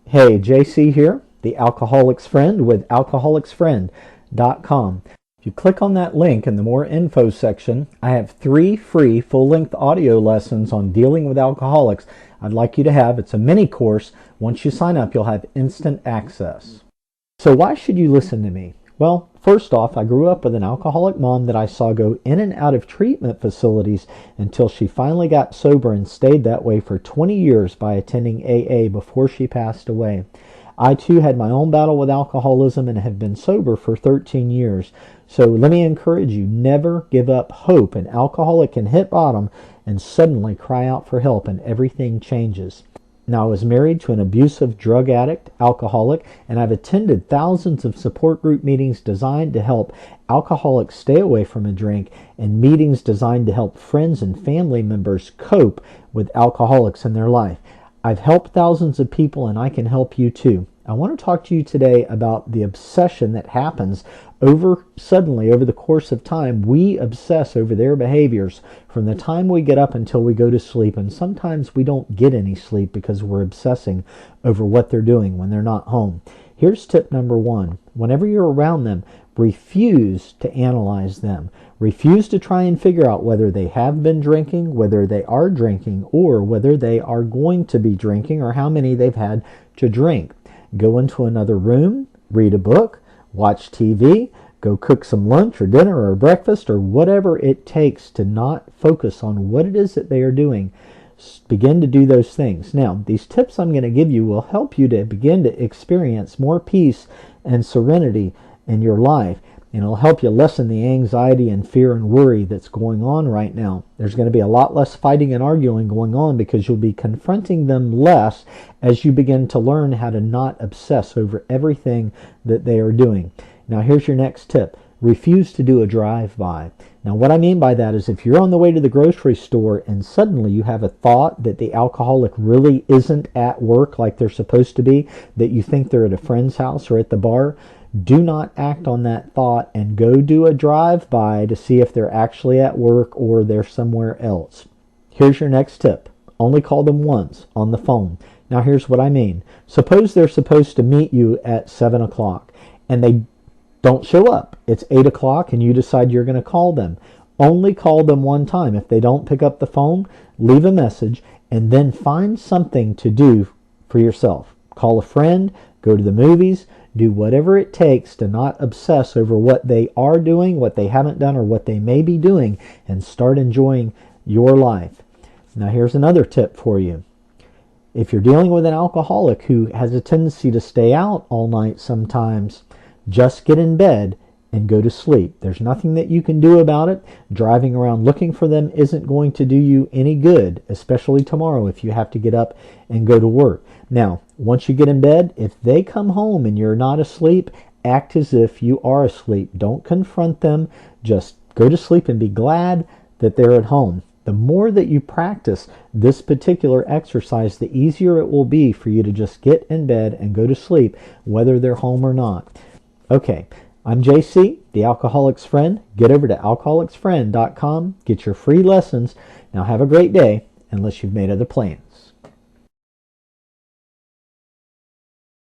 Hey, JC here, the Alcoholic's Friend with alcoholicsfriend.com. If you click on that link in the More Info section, I have 3 free full-length audio lessons on dealing with alcoholics I'd like you to have. It's a mini course. Once you sign up, you'll have instant access. So why should you listen to me? Well, first off, I grew up with an alcoholic mom that I saw go in and out of treatment facilities until she finally got sober and stayed that way for 20 years by attending AA before she passed away. I too had my own battle with alcoholism and have been sober for 13 years. So let me encourage you, never give up hope. An alcoholic can hit bottom and suddenly cry out for help and everything changes. Now, I was married to an abusive drug addict, alcoholic, and I've attended thousands of support group meetings designed to help alcoholics stay away from a drink and meetings designed to help friends and family members cope with alcoholics in their life. I've helped thousands of people and I can help you too. I want to talk to you today about the obsession that happens suddenly over the course of time. We obsess over their behaviors from the time we get up until we go to sleep, and sometimes we don't get any sleep because we're obsessing over what they're doing when they're not home. Here's tip number 1. Whenever you're around them, refuse to analyze them. Refuse to try and figure out whether they have been drinking, whether they are drinking, or whether they are going to be drinking, or how many they've had to drink. Go into another room, read a book, watch TV, go cook some lunch or dinner or breakfast or whatever it takes to not focus on what it is that they are doing. Begin to do those things. Now, these tips I'm going to give you will help you to begin to experience more peace and serenity in your life. And it'll help you lessen the anxiety and fear and worry that's going on right now. There's going to be a lot less fighting and arguing going on because you'll be confronting them less as you begin to learn how to not obsess over everything that they are doing. Now, here's your next tip. Refuse to do a drive-by. Now, what I mean by that is if you're on the way to the grocery store and suddenly you have a thought that the alcoholic really isn't at work like they're supposed to be, that you think they're at a friend's house or at the bar, do not act on that thought and go do a drive-by to see if they're actually at work or they're somewhere else. Here's your next tip. Only call them once on the phone. Now, here's what I mean. Suppose they're supposed to meet you at 7 o'clock and they don't show up. It's 8 o'clock and you decide you're going to call them. Only call them one time. If they don't pick up the phone, leave a message and then find something to do for yourself. Call a friend, go to the movies, do whatever it takes to not obsess over what they are doing, what they haven't done, or what they may be doing, and start enjoying your life. Now, here's another tip for you. If you're dealing with an alcoholic who has a tendency to stay out all night sometimes, just get in bed and go to sleep. There's nothing that you can do about it. Driving around looking for them isn't going to do you any good, especially tomorrow if you have to get up and go to work. Now, once you get in bed, if they come home and you're not asleep, act as if you are asleep. Don't confront them. Just go to sleep and be glad that they're at home. The more that you practice this particular exercise, the easier it will be for you to just get in bed and go to sleep, whether they're home or not. Okay. I'm JC, the Alcoholic's Friend. Get over to alcoholicsfriend.com. Get your free lessons. Now have a great day, unless you've made other plans.